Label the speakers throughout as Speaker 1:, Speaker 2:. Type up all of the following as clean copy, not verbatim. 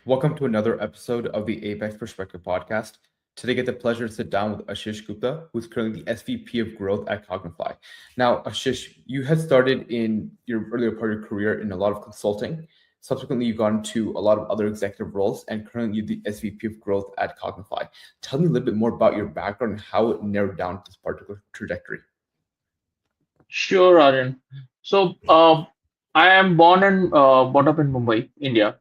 Speaker 1: Welcome to another episode of the Apex Perspective podcast. Today, I get the pleasure to sit down with Ashish Gupta, who's currently the SVP of Growth at Cogniify. Now, Ashish, you had started in your earlier part of your career in a lot of consulting. Subsequently, you got into a lot of other executive roles, and currently you're the SVP of Growth at Cogniify. Tell me a little bit more about your background and how it narrowed down to this particular trajectory.
Speaker 2: Sure, Aryan. So, I am born and brought up in Mumbai, India.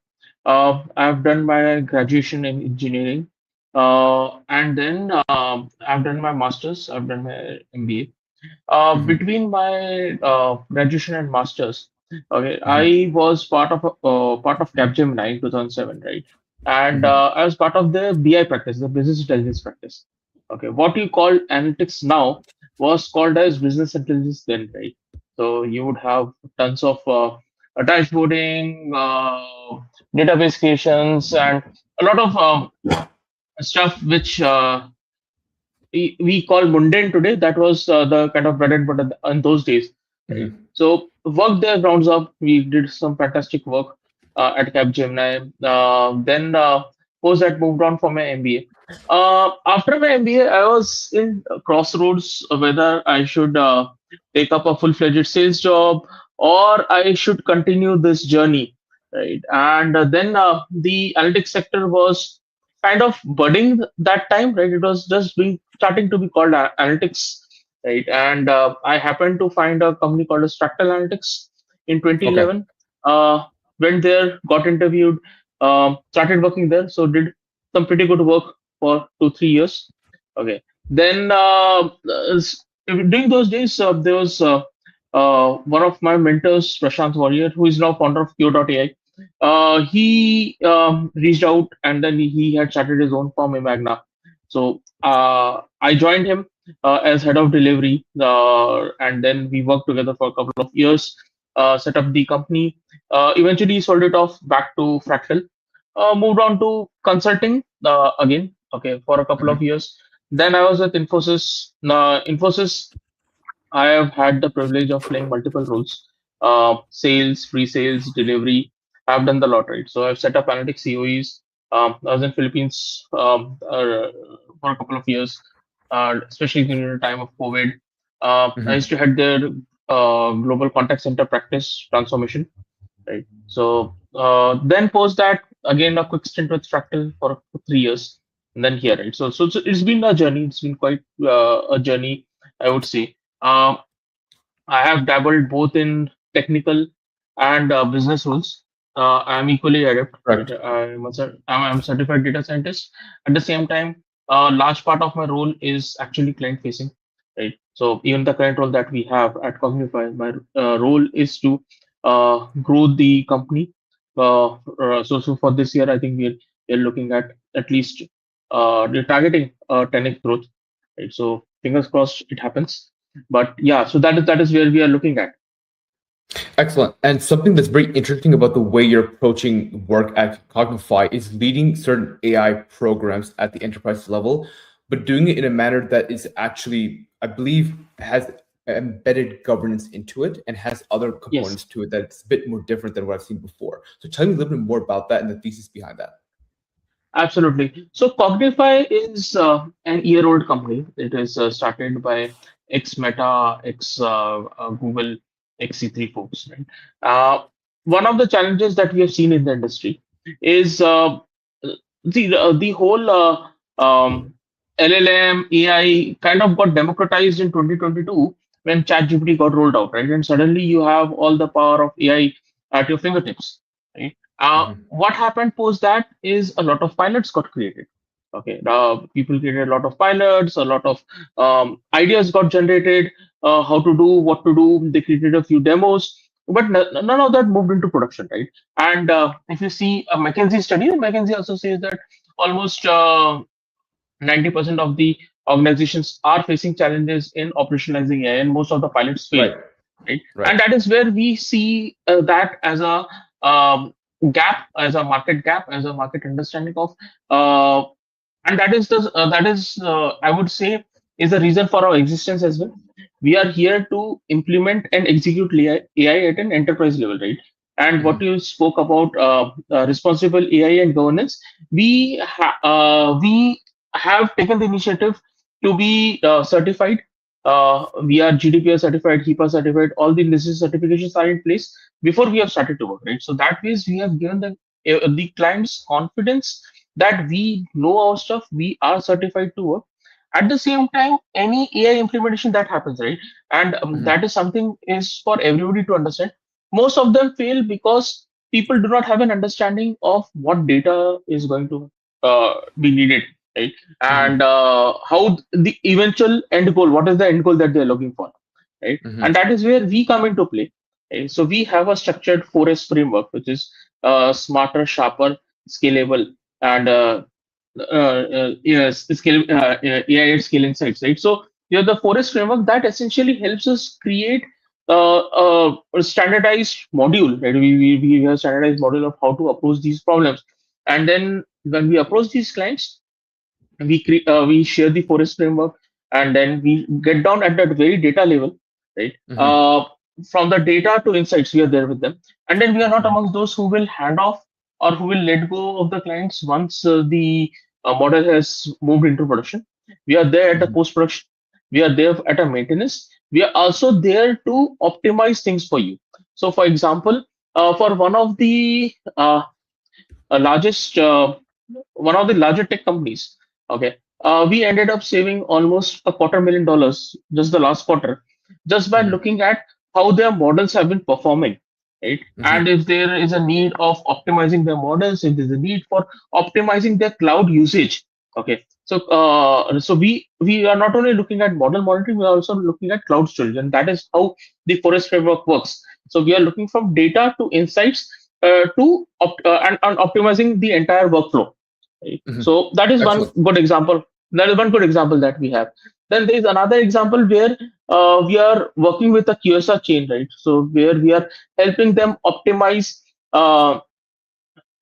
Speaker 2: I've done my graduation in engineering, and then I've done my master's. I've done my MBA.
Speaker 1: Mhm,
Speaker 2: Between my graduation and masters, okay,
Speaker 1: mhm,
Speaker 2: I was part of Capgemini in 2007, right? And
Speaker 1: mhm.
Speaker 2: I was part of the BI practice, the business intelligence practice. Okay, what you call analytics now was called as business intelligence then, right? So you would have tons of dashboarding, database creations, and a lot of stuff which we call mundane today. That was the kind of bread and butter in those days, right?
Speaker 1: Mhm.
Speaker 2: So worked there grounds up. We did some fantastic work at Capgemini. Then post that moved on for my MBA. After my MBA, I was in a crossroads whether I should take up a full-fledged sales job or I should continue this journey, right? And then the analytics sector was kind of budding that time, right? It was just being starting to be called analytics, right? And I happened to find a company called as Fractal Analytics in
Speaker 1: Okay.
Speaker 2: 2011. Went there, got interviewed, started working there. So did some pretty good work for 2 3 years. Okay. Then during those days, there was one of my mentors, Prashant Warrior, who is now founder of Q.ai. He reached out and then he had started his own firm, Imagna. So I joined him as head of delivery, and then we worked together for a couple of years, set up the company. Eventually, sold it off back to Fractal. Moved on to consulting again, okay, for a couple of
Speaker 1: Mhm.
Speaker 2: years. Then I was with Infosys. Infosys, I have had the privilege of playing multiple roles: sales, pre-sales, delivery. I've done the lot, right? So I've set up analytics COEs. I was in Philippines for a couple of years, especially during the time of COVID. I used
Speaker 1: Mhm.
Speaker 2: to head their global contact center practice transformation, right? So then post that again a quick stint with Fractal for 3 years, and then here, right? So it's been a journey. It's been quite a journey, I would say. Um, I have dabbled both in technical and business roles. I'm equally adept, right?
Speaker 1: Correct.
Speaker 2: I'm a certified data scientist. At the same time, a large part of my role is actually client facing, right? So even the current role that we have at Cogniify, my role is to grow the company. So for this year, I think we're looking at least we're targeting 10x growth, right? So fingers crossed it happens. But yeah, so that is where we are looking at.
Speaker 1: Excellent. And something that's very interesting about the way you're approaching work at Cogniify is leading certain AI programs at the enterprise level, but doing it in a manner that is actually, I believe, has embedded governance into it and has other
Speaker 2: Yes,
Speaker 1: components to it that's a bit more different than what I've seen before. So tell me a little bit more about that and the thesis behind that.
Speaker 2: absolutely. So Cogniify is an year-old company. It is started by ex-Meta, ex Google, ex-C3 folks. Right? One of the challenges that we have seen in the industry is the whole LLM AI kind of got democratized in 2022 when ChatGPT got rolled out, right? And suddenly you have all the power of AI at your fingertips, right?
Speaker 1: Mhm.
Speaker 2: What happened post that is a lot of pilots got created. Okay, people created a lot of pilots, a lot of ideas got generated, how to do, what to do. They created a few demos, but none of that moved into production, right? And if you see a McKinsey study, McKinsey also says that almost 90% of the organizations are facing challenges in operationalizing AI, and most of the pilots fail,
Speaker 1: Right,
Speaker 2: right?
Speaker 1: right.
Speaker 2: And that is where we see that as a gap, as a market gap, as a market understanding of, uh, and that is I would say is the reason for our existence as well. We are here to implement and execute AI at an enterprise level, right? and what
Speaker 1: Mhm.
Speaker 2: you spoke about responsible AI and governance, we have taken the initiative to be certified. We are GDPR certified, HIPAA certified. All the necessary certifications are in place before we have started to work. Right. So that means we have given the clients confidence that we know our stuff. We are certified to work. At the same time, any AI implementation that happens, right, and
Speaker 1: Mhm.
Speaker 2: that is something is for everybody to understand. Most of them fail because people do not have an understanding of what data is going to be needed, right, and
Speaker 1: Mhm.
Speaker 2: how the eventual end goal, what is the end goal that they're looking for, right, and
Speaker 1: Mhm.
Speaker 2: that is where we come into play. Right? So we have a structured 4S framework, which is smarter, sharper, scalable, and yes, AI at scale insights, right? So you have the forest framework that essentially helps us create a standardized module, right? We have standardized module of how to approach these problems, and then when we approach these clients, we share the forest framework, and then we get down at that very data level, right?
Speaker 1: Mhm.
Speaker 2: From the data to insights, we are there with them, and then we are not
Speaker 1: Mhm.
Speaker 2: amongst those who will hand off or who will let go of the clients once the model has moved into production. We are there at the
Speaker 1: Mhm.
Speaker 2: post production. We are there at a maintenance. We are also there to optimize things for you. So, for example, for largest one of the larger tech companies. Okay, we ended up saving almost $250,000 just the last quarter, just by
Speaker 1: Mhm.
Speaker 2: looking at how their models have been performing, right? And
Speaker 1: Mhm.
Speaker 2: if there is a need of optimizing their models, if there's a need for optimizing their cloud usage. Okay, so we are not only looking at model monitoring, we are also looking at cloud storage, and that is how the forest framework works. So we are looking from data to insights and optimizing the entire workflow. Right?
Speaker 1: Mhm.
Speaker 2: So that is one
Speaker 1: Excellent.
Speaker 2: good example. That is one good example that we have. Then there is another example where we are working with a QSR chain, right? So where we are helping them optimize uh,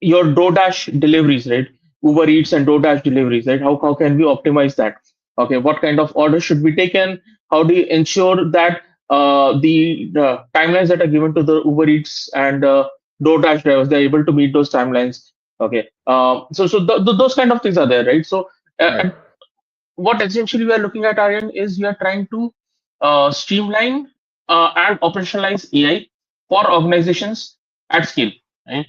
Speaker 2: your DoorDash deliveries, right? Uber Eats and DoorDash deliveries, right? How can we optimize that? Okay, what kind of orders should be taken? How do you ensure that the timelines that are given to the Uber Eats and DoorDash drivers, they're able to meet those timelines? Okay, those kind of things are there, right? So
Speaker 1: Right.
Speaker 2: and what essentially we are looking at, Aryan, is we are trying to streamline and operationalize AI for organizations at scale. Right?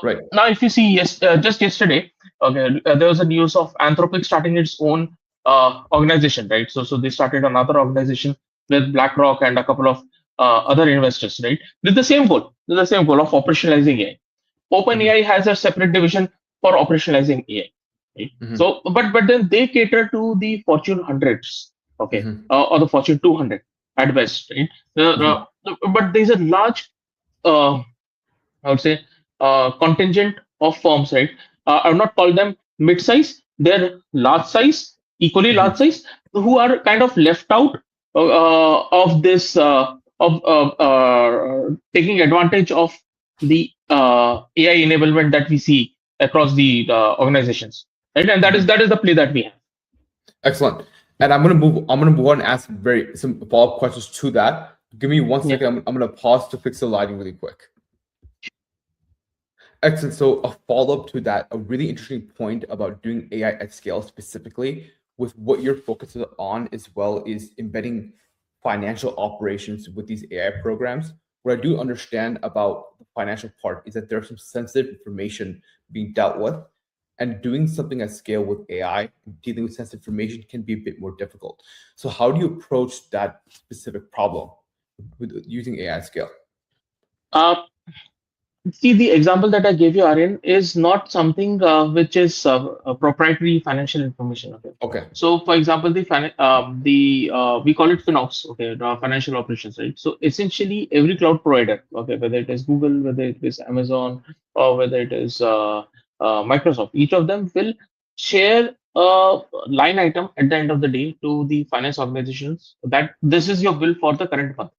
Speaker 1: Right.
Speaker 2: Now, if you see, yes, just yesterday, okay, there was a news of Anthropic starting its own organization, right? So they started another organization with BlackRock and a couple of other investors, right? With the same goal of operationalizing AI.
Speaker 1: Mhm.
Speaker 2: OpenAI has a separate division for operationalizing AI. Right?
Speaker 1: Mhm.
Speaker 2: So, but then they cater to the Fortune hundreds, okay,
Speaker 1: Mhm.
Speaker 2: or the Fortune 200 at best, right?
Speaker 1: Mhm.
Speaker 2: But there's a large, uh, I would say, contingent of firms, right? I would not call them mid-size; they're large size, equally large
Speaker 1: Mhm.
Speaker 2: size, who are kind of left out of this of taking advantage of the AI enablement that we see across the organizations, right? And
Speaker 1: Mhm.
Speaker 2: that is the play that we have.
Speaker 1: Excellent. And I'm gonna move on and ask very some follow-up questions to that. Give me one
Speaker 2: Yeah.
Speaker 1: second. I'm gonna pause to fix the lighting really quick. Excellent. So a follow-up to that, a really interesting point about doing AI at scale specifically with what you're focused on as well is embedding financial operations with these AI programs. What I do understand about the financial part is that there's some sensitive information being dealt with, and doing something at scale with AI, dealing with sensitive information can be a bit more difficult. So how do you approach that specific problem with using AI at scale?
Speaker 2: Uh, See, the example that I gave you, Aryan, is not something which is proprietary financial information. Okay.
Speaker 1: Okay.
Speaker 2: So, for example, we call it FinOps, okay, financial operations, right? So, essentially, every cloud provider, okay, whether it is Google, whether it is Amazon, or whether it is Microsoft, each of them will share a line item at the end of the day to the finance organizations that this is your bill for the current month.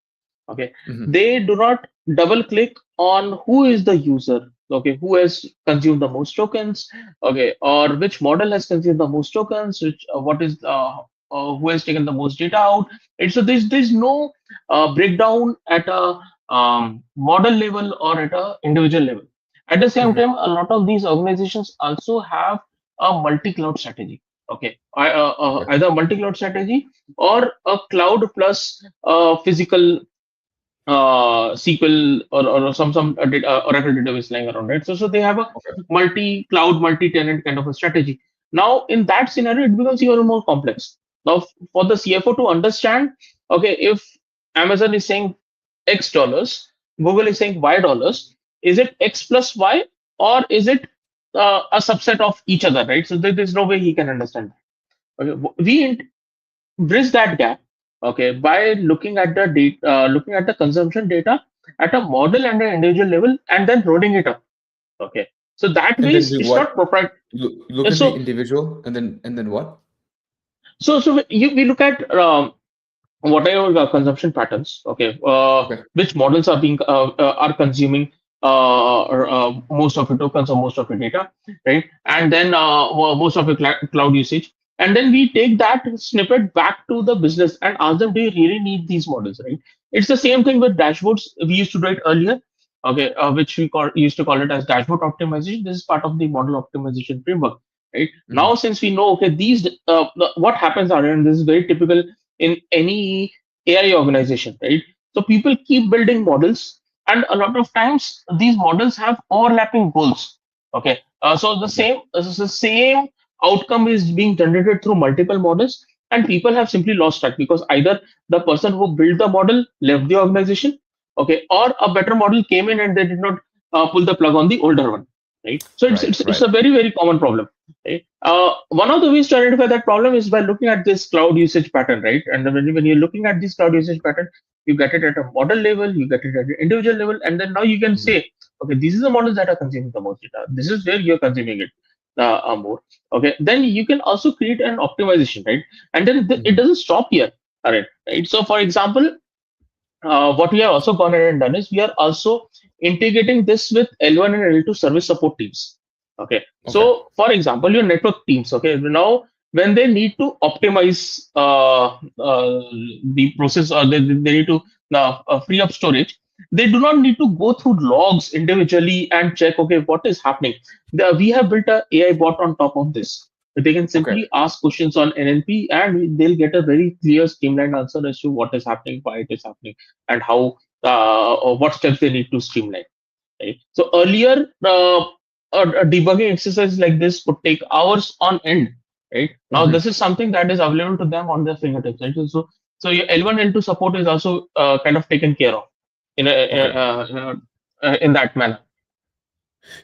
Speaker 2: Okay,
Speaker 1: Hmm.
Speaker 2: they do not double click on who is the user, okay, who has consumed the most tokens, okay, or which model has consumed the most tokens, which what is who has taken the most data out. And so there's no breakdown at a model level or at a individual level. At the same
Speaker 1: Hmm.
Speaker 2: time, a lot of these organizations also have a multi-cloud strategy. Okay,
Speaker 1: Okay.
Speaker 2: either multi-cloud strategy or a cloud plus physical SQL or some Oracle database lying around, right? So they have a
Speaker 1: Okay.
Speaker 2: multi-cloud, multi-tenant kind of a strategy. Now, in that scenario, it becomes even more complex. Now, for the CFO to understand, okay, if Amazon is saying X dollars, Google is saying Y dollars, is it X plus Y or is it a subset of each other, right? So there's no way he can understand. Okay, we bridge that gap, okay, by looking at the data, looking at the consumption data at a model and an individual level, and then rolling it up. Okay, so that
Speaker 1: And
Speaker 2: way
Speaker 1: then we
Speaker 2: it's not
Speaker 1: what?
Speaker 2: proprietary.
Speaker 1: Look at the
Speaker 2: So
Speaker 1: individual, and then what?
Speaker 2: we look at what are your consumption patterns, okay,
Speaker 1: Okay.
Speaker 2: which models are being are consuming most of your tokens or most of your data, right, and then most of your cloud usage, and then we take that snippet back to the business and ask them, do you really need these models, right? It's the same thing with dashboards. We used to do it earlier, okay, which used to call it as dashboard optimization. This is part of the model optimization framework, right? Now,
Speaker 1: Hmm.
Speaker 2: since we know, okay, these what happens are, and this is very typical in any AI organization, right? So people keep building models, and a lot of times these models have overlapping goals. Okay, so
Speaker 1: Okay.
Speaker 2: the same outcome is being generated through multiple models, and people have simply lost track because either the person who built the model left the organization, okay, or a better model came in and they did not pull the plug on the older one, right? So
Speaker 1: Right.
Speaker 2: it's
Speaker 1: Right.
Speaker 2: a very common problem. Right? One of the ways to identify that problem is by looking at this cloud usage pattern, right? And when you're looking at this cloud usage pattern, you get it at a model level, you get it at an individual level, and then now you can
Speaker 1: Mhm.
Speaker 2: say, okay, these are the models that are consuming the most data. This is where you're consuming it more. Okay, then you can also create an optimization, right? And then it
Speaker 1: Mhm.
Speaker 2: doesn't stop here, all right? Right. So, for example, what we have also gone ahead and done is we are also integrating this with L1 and L2 service support teams. Okay.
Speaker 1: Okay.
Speaker 2: So, for example, your network teams, okay, now when they need to optimize the process or they need to free up storage, they do not need to go through logs individually and check, okay, what is happening. We have built a AI bot on top of this. They can
Speaker 1: Okay.
Speaker 2: simply ask questions on NLP and they'll get a very clear, streamlined answer as to what is happening, why it is happening, and how or what steps they need to streamline. Right. So earlier, a debugging exercise like this would take hours on end. Right. Now this
Speaker 1: Hmm.
Speaker 2: is something that is available to them on their fingertips. Right. So your L1 L2 support is also kind of taken care of in
Speaker 1: Okay.
Speaker 2: in that manner.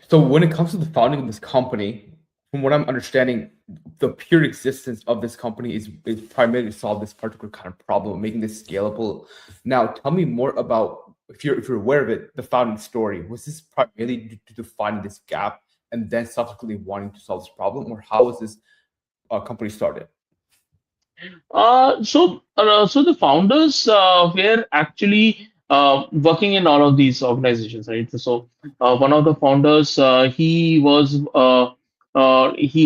Speaker 1: So when it comes to the founding of this company, from what I'm understanding, the pure existence of this company is primarily to solve this particular kind of problem, making this scalable. Now, tell me more about if you're aware of it, the founding story. Was this primarily due to finding this gap and then subsequently wanting to solve this problem, or how was this company started?
Speaker 2: So the founders were actually working in all of these organizations, right? So one of the founders, he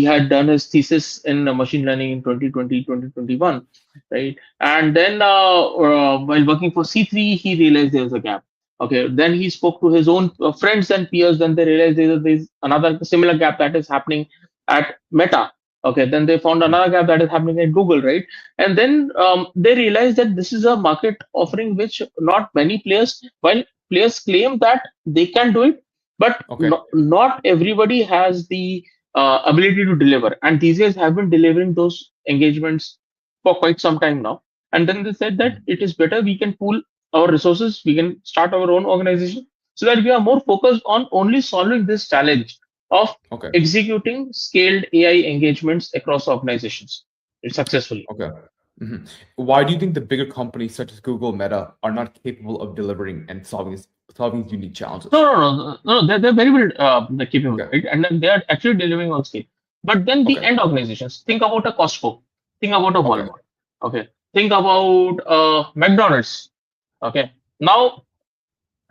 Speaker 2: had done his thesis in machine learning in 2020, 2021, right? And then while working for C3, he realized there was a gap. Okay, then he spoke to his own friends and peers. Then they realized there's another similar gap that is happening at Meta. Okay, then they found
Speaker 1: Mhm.
Speaker 2: another gap that is happening at Google, right? And then they realized that this is a market offering which not many players, while players claim that they can do it, but
Speaker 1: Okay.
Speaker 2: not everybody has the ability to deliver. And these guys have been delivering those engagements for quite some time now. And then they said that
Speaker 1: Mhm.
Speaker 2: it is better we can pool our resources, we can start our own organization so that we are more focused on only solving this challenge of
Speaker 1: Okay.
Speaker 2: executing scaled AI engagements across organizations successfully.
Speaker 1: Okay. Mhm. Why do you think the bigger companies such as Google, Meta are not capable of delivering and solving these unique
Speaker 2: No,
Speaker 1: challenges?
Speaker 2: no, no, no, no. They're very well capable,
Speaker 1: Okay.
Speaker 2: right? And then they are actually delivering on scale. But then the
Speaker 1: Okay.
Speaker 2: end organizations, think about a Costco, think about a
Speaker 1: Okay.
Speaker 2: Walmart, okay, think about McDonald's, okay. Now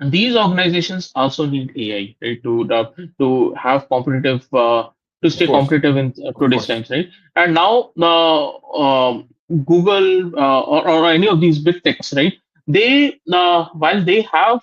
Speaker 2: these organizations also need AI, right, to have competitive to
Speaker 1: Of
Speaker 2: stay
Speaker 1: course.
Speaker 2: competitive in
Speaker 1: Of
Speaker 2: today's
Speaker 1: course.
Speaker 2: times, right? And now Google or any of these big techs, right? they while they have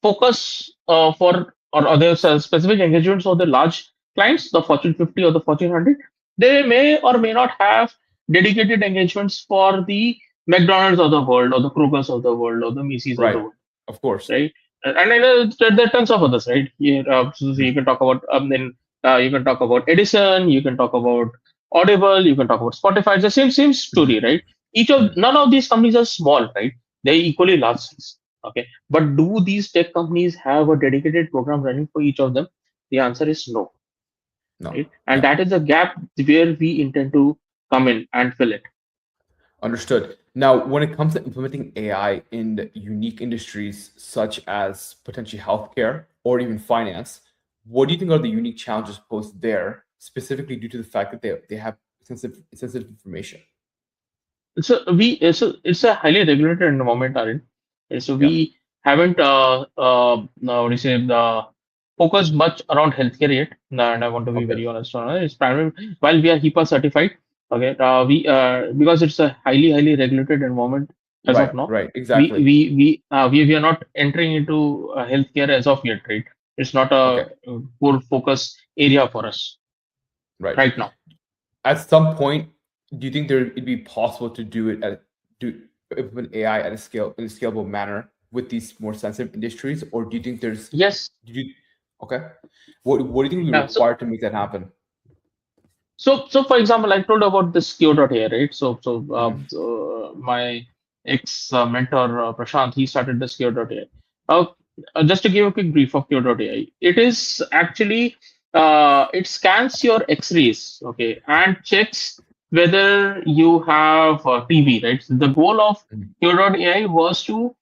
Speaker 2: focus or their specific engagements for the large clients, the Fortune 50 or the Fortune 100, they may or may not have dedicated engagements for the McDonald's of the world or the Kroger's of the world or the Macy's of the
Speaker 1: Right.
Speaker 2: world,
Speaker 1: Of course.
Speaker 2: right? And I know there are tons of others, right? So you
Speaker 1: Mhm.
Speaker 2: can talk about then you can talk about Edison, you can talk about Audible, you can talk about Spotify. It's the same
Speaker 1: Mhm.
Speaker 2: story, right? Each of
Speaker 1: Mhm.
Speaker 2: none of these companies are small, right? They're equally large size. Okay, but do these tech companies have a dedicated program running for each of them? The answer is no,
Speaker 1: No.
Speaker 2: right? And
Speaker 1: No.
Speaker 2: that is a gap where we intend to come in and fill it.
Speaker 1: Understood. Now, when it comes to implementing AI in unique industries such as potentially healthcare or even finance, what do you think are the unique challenges posed there, specifically due to the fact that they have sensitive information?
Speaker 2: So it's a highly regulated environment, Arun. So
Speaker 1: Yeah.
Speaker 2: we haven't what do you say focused much around healthcare yet, and I want to be
Speaker 1: Okay.
Speaker 2: very honest on it. It's primarily while we are HIPAA certified. Okay, we because it's a highly regulated environment as of
Speaker 1: Right.
Speaker 2: now.
Speaker 1: Right. Exactly.
Speaker 2: We are not entering into healthcare as of yet, right? It's not
Speaker 1: Okay.
Speaker 2: a core focus area for us
Speaker 1: Right.
Speaker 2: right now.
Speaker 1: At some point, do you think there it'd be possible to do implement AI at a scale in a scalable manner with these more sensitive industries, or do you think there's
Speaker 2: Yes.
Speaker 1: do you okay? What do you think will be
Speaker 2: Yeah. So
Speaker 1: required to make that happen?
Speaker 2: So for example, I told about this Q.A, right?
Speaker 1: Hmm.
Speaker 2: My ex mentor Prashant, he started this Q.A. Uh, just to give a quick brief of Q.A, it is actually it scans your X-rays, okay, and checks whether you have TB, right? So the goal of Q.A was to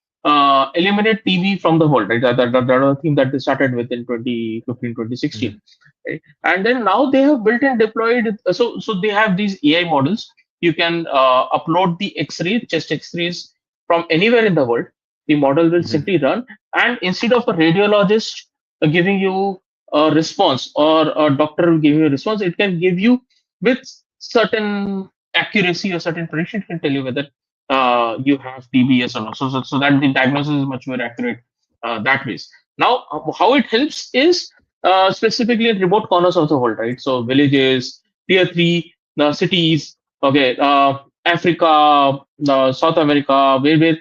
Speaker 2: eliminate TB from the world, right? That was the thing that they started with in 2015, 2016,
Speaker 1: Hmm.
Speaker 2: right? And then now they have built and deployed so they have these AI models. You can upload the x-ray chest x-rays from anywhere in the world. The model will
Speaker 1: Hmm.
Speaker 2: simply run, and instead of a radiologist giving you a response or a doctor giving you a response, it can give you with certain accuracy or certain prediction. It can tell you whether you have TBS or not, so that the diagnosis is much more accurate that ways. Now how it helps is specifically in remote corners of the world, right? So villages, tier three cities, okay, Africa, South America, where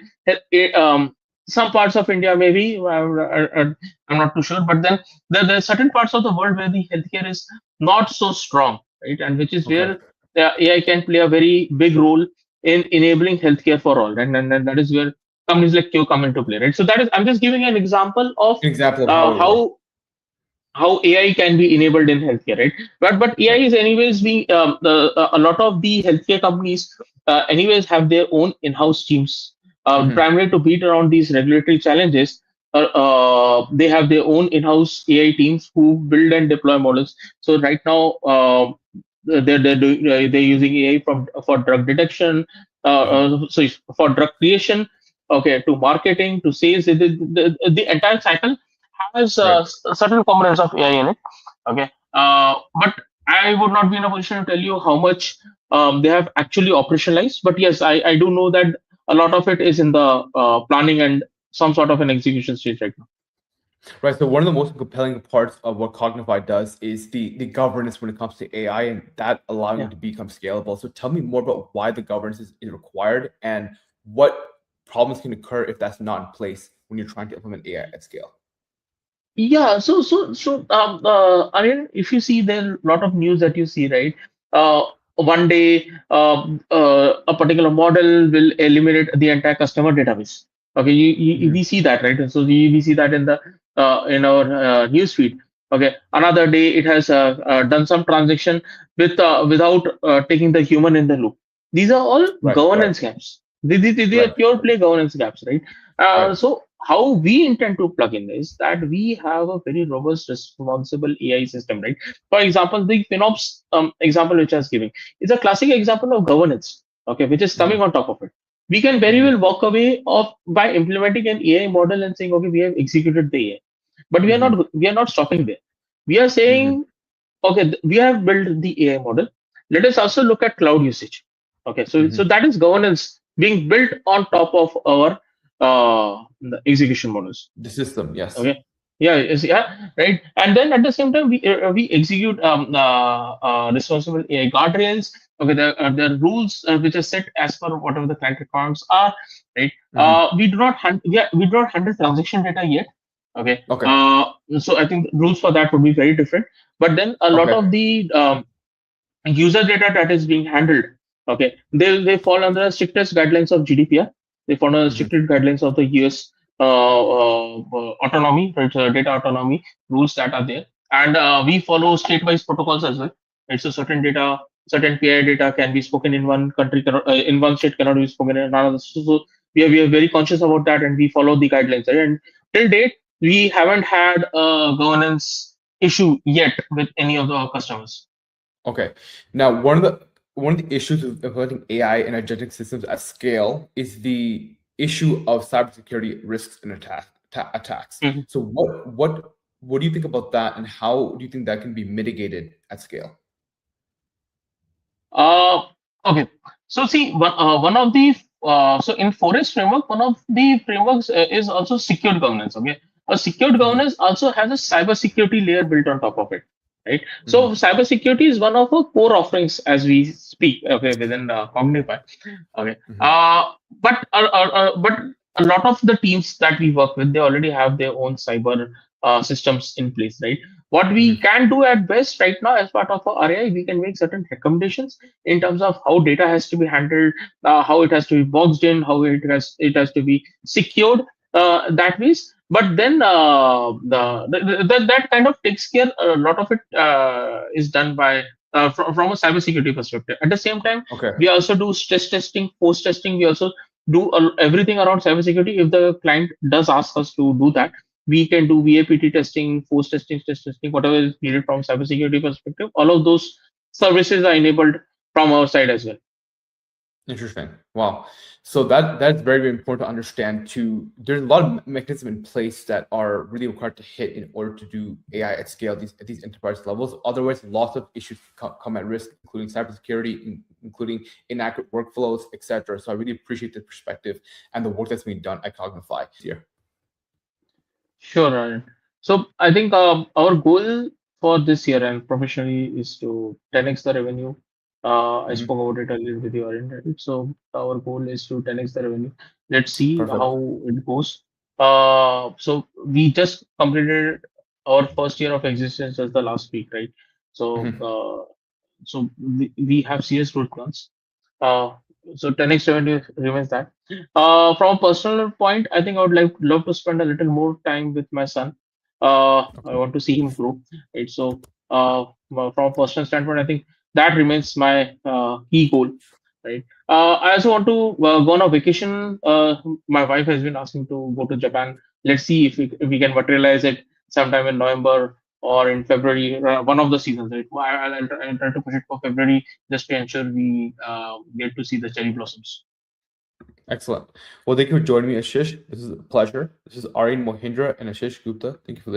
Speaker 2: some parts of India maybe I'm not too sure, but then there are certain parts of the world where the healthcare is not so strong, right? And which is
Speaker 1: Okay.
Speaker 2: where the AI can play a very big role in enabling healthcare for all, and that is where companies like Q come into play, right? So that is I'm just giving an example of
Speaker 1: An example of how it works.
Speaker 2: how AI can be enabled in healthcare, right? But AI
Speaker 1: Right.
Speaker 2: is anyways being a lot of the healthcare companies anyways have their own in-house teams,
Speaker 1: Hmm.
Speaker 2: primarily to beat around these regulatory challenges. They have their own in-house AI teams who build and deploy models. So right now, they're using AI for drug detection,
Speaker 1: Hmm.
Speaker 2: so for drug creation, okay, to marketing, to sales. The entire cycle has
Speaker 1: Right.
Speaker 2: certain components of AI in it. Okay, but I would not be in a position to tell you how much they have actually operationalized. But yes, I do know that a lot of it is in the planning and some sort of an execution stage right now.
Speaker 1: Right. So one of the most compelling parts of what Cogniify does is the governance when it comes to AI and that allowing it
Speaker 2: Yeah.
Speaker 1: to become scalable. So tell me more about why the governance is required and what problems can occur if that's not in place when you're trying to implement AI at scale.
Speaker 2: Yeah, I mean, if you see there are a lot of news that you see, right? One day, a particular model will eliminate the entire customer database. Okay,
Speaker 1: Hmm.
Speaker 2: we see that, right? And so we see that in the in our news feed. Okay, another day it has done some transaction without taking the human in the loop. These are all
Speaker 1: Right. Right.
Speaker 2: governance gaps. They are
Speaker 1: Right.
Speaker 2: pure play governance gaps, right?
Speaker 1: Right.
Speaker 2: So how we intend to plug in is that we have a very robust, responsible AI system, right? For example, the FinOps example which I was giving is a classic example of governance, okay, which is coming
Speaker 1: Hmm.
Speaker 2: on top of it. We can very
Speaker 1: Hmm.
Speaker 2: well walk away of by implementing an AI model and saying, okay, we have executed the AI, but
Speaker 1: Hmm.
Speaker 2: we are not stopping there. We are
Speaker 1: Hmm.
Speaker 2: saying, okay, we have built the AI model. Let us also look at cloud usage. Okay, so
Speaker 1: Hmm.
Speaker 2: that is governance being built on top of our the execution models.
Speaker 1: The system, yes.
Speaker 2: Okay. Yeah, yeah, right. And then at the same time, we execute responsible AI guardrails. Okay, the rules which are set as per whatever the client requirements are. Right.
Speaker 1: Hmm.
Speaker 2: We do not handle transaction data yet. Okay.
Speaker 1: Okay.
Speaker 2: So I think rules for that would be very different. But then a lot
Speaker 1: Okay.
Speaker 2: of the user data that is being handled. Okay, they fall under the strictest guidelines of GDPR. They follow the
Speaker 1: Hmm.
Speaker 2: strictest guidelines of the US autonomy, right, data autonomy rules that are there, and we follow state-wise protocols as well. It's a certain data, certain PI data can be spoken in one country, in one state cannot be spoken in another. So we are very conscious about that, and we follow the guidelines. Right? And till date, we haven't had a governance issue yet with any of our customers.
Speaker 1: Okay. Now, one of the issues with implementing AI and agentic systems at scale is the issue of cybersecurity risks and attacks.
Speaker 2: Mhm.
Speaker 1: So, what do you think about that, and how do you think that can be mitigated at scale?
Speaker 2: Uh, okay. So see, one of the so in Forest framework, one of the frameworks is also secured governance. Okay, a secured
Speaker 1: Hmm.
Speaker 2: governance also has a cyber security layer built on top of it, right? So
Speaker 1: Hmm.
Speaker 2: cyber security is one of our core offerings as we speak. Okay, within Cogniify. Okay,
Speaker 1: Hmm.
Speaker 2: but a lot of the teams that we work with, they already have their own cyber systems in place, right? What we
Speaker 1: Hmm.
Speaker 2: can do at best right now as part of our RAI, we can make certain recommendations in terms of how data has to be handled, how it has to be boxed in, how it has to be secured. That ways, but then that kind of takes care. A lot of it is done by from a cybersecurity perspective. At the same time,
Speaker 1: Okay.
Speaker 2: we also do stress testing, post testing. We also do everything around cybersecurity. If the client does ask us to do that, we can do VAPT testing, post testing, stress testing, whatever is needed from cybersecurity perspective. All of those services are enabled from our side as well.
Speaker 1: Interesting. Wow. So that's very, very important to understand too. There's a lot of mechanisms in place that are really required to hit in order to do AI at scale at these enterprise levels. Otherwise, lots of issues come at risk, including cybersecurity, including inaccurate workflows, etc. So I really appreciate the perspective and the work that's being done at Cogniify here.
Speaker 2: Sure, Ryan. So I think our goal for this year and professionally is to 10x the revenue. I
Speaker 1: Hmm.
Speaker 2: spoke about it earlier with you, Aryan, right? So our goal is to 10x the revenue. Let's see
Speaker 1: Perfect.
Speaker 2: how it goes. So we just completed our first year of existence just the last week, right? So
Speaker 1: Hmm.
Speaker 2: we have serious growth plans. Uh, so 10x revenue remains that. From a personal point, I think I would love to spend a little more time with my son. I
Speaker 1: Okay.
Speaker 2: want to see him grow. Right. So from a personal standpoint, I think that remains my key goal. Right. I also want to go on a vacation. My wife has been asking to go to Japan. Let's see if we can materialize it sometime in November or in February, one of the seasons. Right. I'll try to push it for February just to ensure we get to see the cherry blossoms.
Speaker 1: Excellent. Well, thank you for joining me, Ashish. This is a pleasure. This is Aryan Mohindra and Ashish Gupta. Thank you for listening.